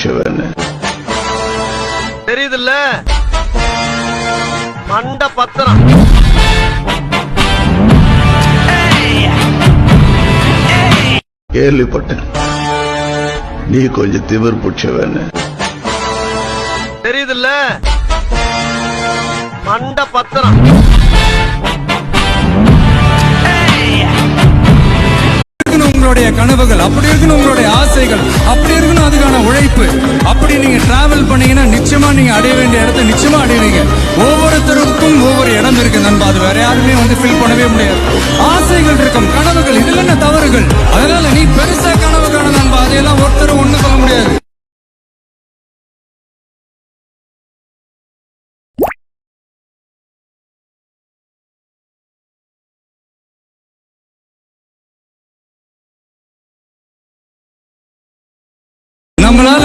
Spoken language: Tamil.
பிடிச்சவன்னு தெரியுதுல்ல மண்ட பத்திரம். கேள்விப்பட்டேன் நீ கொஞ்சம் திமிர் பிடிச்சவன்னு தெரியுதுல்ல மண்ட பத்திரம். உங்களுடைய கனவுகள் அப்படி இருக்கணும், உங்களுடைய ஆசைகள் அப்படி இருக்கணும், அதுக்கான உழைப்பு அப்படி நீங்க டிராவல் பண்ணீங்கன்னா நிச்சயமா நீங்க அடைய வேண்டிய இடத்தை நிச்சயமா அடைவீங்க. ஒவ்வொருத்தருக்கும் ஒவ்வொரு இடம் இருக்கு நண்பா, அது வேற யாருமே ஃபில் பண்ணவே முடியாது. ஆசைகள் இருக்கும், கனவுகள், இதுல என்ன தவறுகள்? அதனால நீ பெருசா கனவு காண நண்பா, அதையெல்லாம் ஒருத்தர் ஒண்ணு சொல்ல முடியாது. நம்மளால